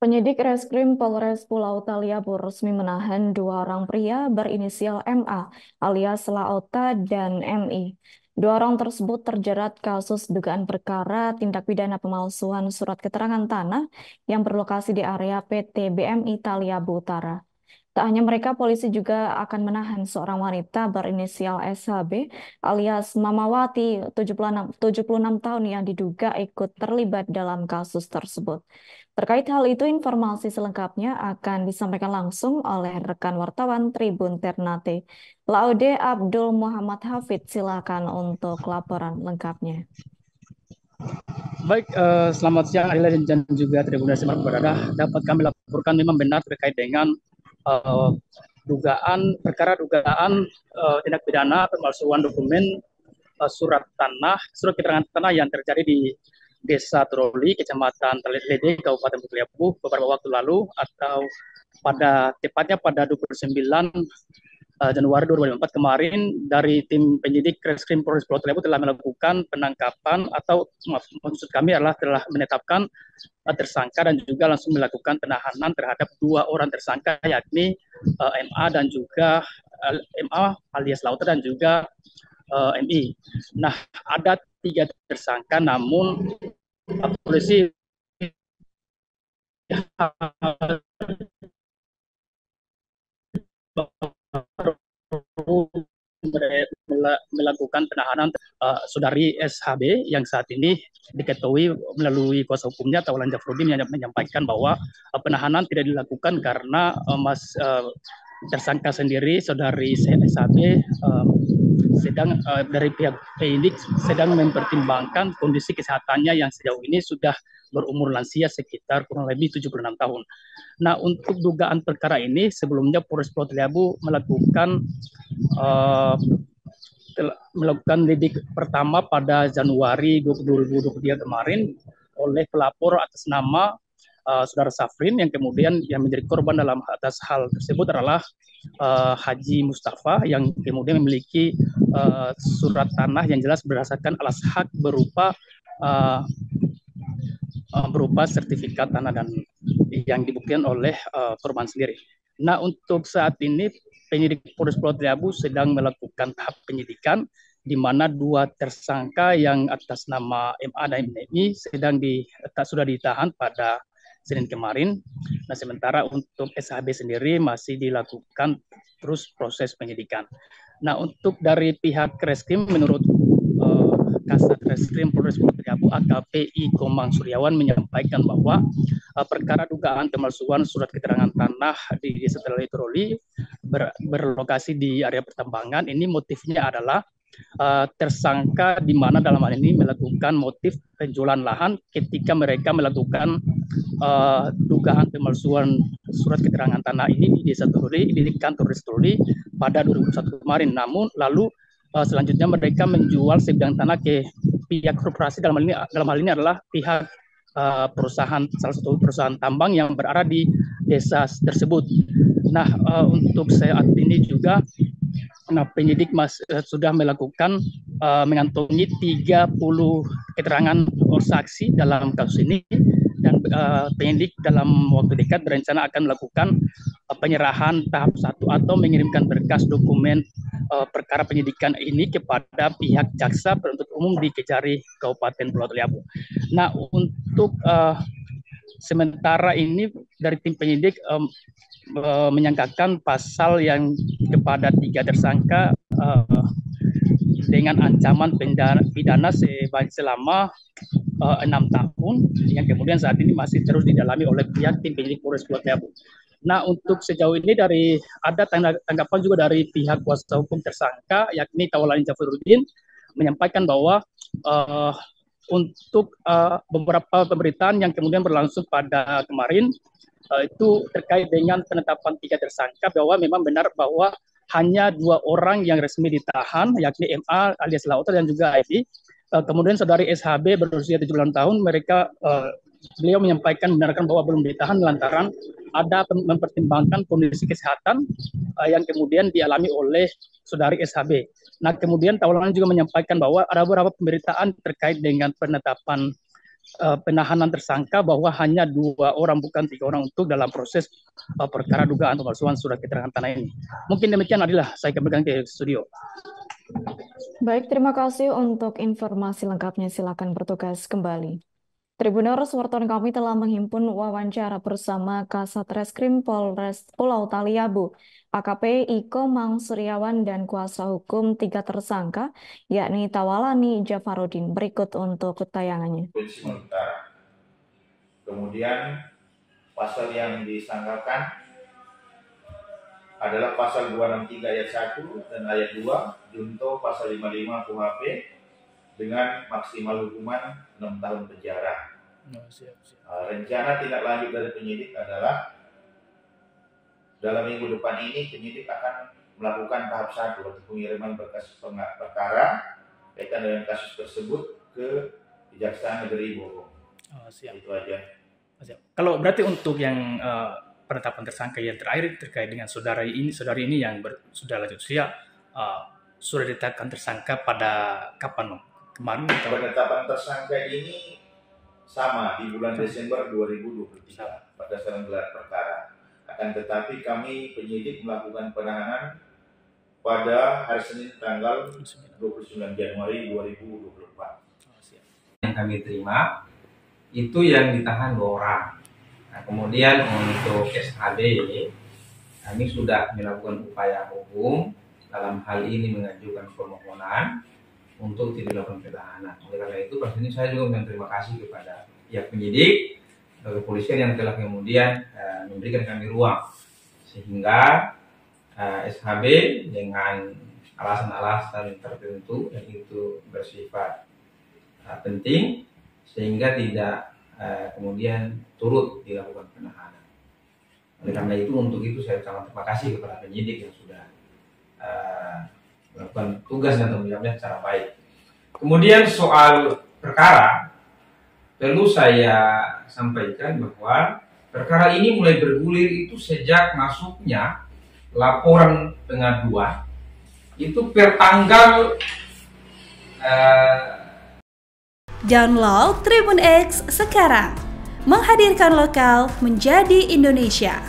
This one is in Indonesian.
Penyidik Reskrim Polres Pulau Taliabu resmi menahan dua orang pria berinisial MA alias Laota dan MI. Dua orang tersebut terjerat kasus dugaan perkara tindak pidana pemalsuan surat keterangan tanah yang berlokasi di area PT BMI Taliabu Utara. Tak hanya mereka, polisi juga akan menahan seorang wanita berinisial SHB alias Mamawati 76 tahun yang diduga ikut terlibat dalam kasus tersebut. Terkait hal itu, informasi selengkapnya akan disampaikan langsung oleh rekan wartawan Tribun Ternate. Laude Abdul Muhammad Hafid, silakan untuk laporan lengkapnya. Baik, selamat siang Adila dan juga Tribun Semar Berada. Dapat kami laporkan memang benar terkait dengan dugaan tindak pidana pemalsuan dokumen surat keterangan tanah yang terjadi di Desa Troli, Kecamatan Telede, Kabupaten Taliabu beberapa waktu lalu, atau tepatnya pada 29 Januari 2024 kemarin. Dari tim penyidik Reskrim Polres Pulau Taliabu telah melakukan penangkapan atau maksud kami adalah telah menetapkan tersangka dan juga langsung melakukan penahanan terhadap dua orang tersangka, yakni MA dan juga MA alias Lauta dan juga MI. Nah, ada tiga tersangka, namun polisi melakukan penahanan saudari SHB yang saat ini diketahui melalui kuasa hukumnya Taulan Jafrudin yang menyampaikan bahwa penahanan tidak dilakukan karena tersangka sendiri saudari SHB sedang dari pihak penyidik sedang mempertimbangkan kondisi kesehatannya yang sejauh ini sudah berumur lansia sekitar kurang lebih 76 tahun. Nah, untuk dugaan perkara ini sebelumnya Polres Pulau Taliabu melakukan lidik pertama pada Januari 2023 kemarin oleh pelapor atas nama Saudara Safrin, yang kemudian yang menjadi korban dalam atas hal tersebut adalah Haji Mustafa, yang kemudian memiliki surat tanah yang jelas berdasarkan alas hak berupa sertifikat tanah dan yang dibuktikan oleh korban sendiri. Nah, untuk saat ini penyidik Polres Pulau Taliabu sedang melakukan tahap penyidikan di mana dua tersangka yang atas nama MA dan MI sudah ditahan pada Senin kemarin. Nah, sementara untuk SHB sendiri masih dilakukan terus proses penyidikan. Nah, untuk dari pihak Reskrim, menurut Kasat Reskrim Polres Pulau Taliabu AKP I Komang Suryawan menyampaikan bahwa perkara dugaan pemalsuan surat keterangan tanah di Desa Troli berlokasi di area pertambangan ini motifnya adalah tersangka di mana dalam hal ini melakukan motif penjualan lahan ketika mereka melakukan dugaan pemalsuan surat keterangan tanah ini di Desa Troli, di kantor Desa Troli pada 2021 kemarin. Namun lalu selanjutnya mereka menjual sebidang tanah ke pihak korporasi, dalam hal ini adalah pihak salah satu perusahaan tambang yang berada di desa tersebut. Nah, untuk saat ini juga penyidik sudah melakukan mengantongi 30 keterangan saksi dalam kasus ini, dan penyidik dalam waktu dekat berencana akan melakukan penyerahan tahap 1 atau mengirimkan berkas dokumen perkara penyidikan ini kepada pihak jaksa penuntut umum di Kejari Kabupaten Pulau Taliabu. Nah, untuk sementara ini dari tim penyidik menyangkakan pasal yang kepada tiga tersangka dengan ancaman pidana selama 6 tahun, yang kemudian saat ini masih terus didalami oleh pihak tim penyidik Polres Pulau Taliabu. Nah, untuk sejauh ini ada tanggapan juga dari pihak kuasa hukum tersangka, yakni Taulan Jafrudin, menyampaikan bahwa untuk beberapa pemberitaan yang kemudian berlangsung pada kemarin itu terkait dengan penetapan tiga tersangka, bahwa memang benar bahwa hanya dua orang yang resmi ditahan, yakni MA alias Lauta dan juga Ivy. Kemudian saudari SHB berusia 76 tahun, beliau menyampaikan benarkan bahwa belum ditahan lantaran ada mempertimbangkan kondisi kesehatan yang kemudian dialami oleh saudari SHB. Nah, kemudian Taulan juga menyampaikan bahwa ada beberapa pemberitaan terkait dengan penetapan penahanan tersangka bahwa hanya 2 orang bukan 3 orang untuk dalam proses perkara dugaan pemalsuan surat keterangan tanah ini. Mungkin demikian adalah saya kembalikan ke studio. Baik, terima kasih untuk informasi lengkapnya. Silakan bertugas kembali. Tribuners, wartawan kami telah menghimpun wawancara bersama Kasat Reskrim Polres Pulau Taliabu, AKP Iko Mangsuryawan dan kuasa hukum 3 tersangka, yakni Tawalani Jafarudin. Berikut untuk tayangannya. Kemudian pasal yang disangkakan adalah pasal 263 ayat 1 dan ayat 2 junto pasal 55 KUHP dengan maksimal hukuman 6 tahun penjara. Rencana tindak lanjut dari penyidik adalah dalam minggu depan ini penyidik akan melakukan tahap 1 atau pengiriman berkas perkara kaitan dengan kasus tersebut ke Kejaksaan Negeri Bogor. Itu aja. Kalau berarti untuk yang penetapan tersangka yang terakhir terkait dengan saudari ini yang sudah lanjut usia, sudah ditetapkan tersangka pada kapan? Kemarin? Penetapan tersangka ini sama di bulan Desember 2023 pada saat gelar perkara. Akan tetapi kami penyidik melakukan penahanan pada hari Senin tanggal 29 Januari 2024. Yang kami terima itu yang ditahan 2 orang. Nah, kemudian untuk SHD kami sudah melakukan upaya hukum dalam hal ini mengajukan permohonan untuk tidak dilakukan penahanan. Oleh karena itu, pas ini saya juga berterima kasih kepada pihak penyidik, kepolisian yang telah kemudian memberikan kami ruang sehingga SHB dengan alasan-alasan tertentu yang itu bersifat penting sehingga tidak kemudian turut dilakukan penahanan. Oleh karena itu, untuk itu saya sangat terima kasih kepada penyidik yang sudah melakukan tugas dan tanggung jawabnya secara baik. Kemudian soal perkara, perlu saya sampaikan bahwa perkara ini mulai bergulir itu sejak masuknya laporan pengaduan itu per tanggal Download Tribun X sekarang, menghadirkan lokal menjadi Indonesia.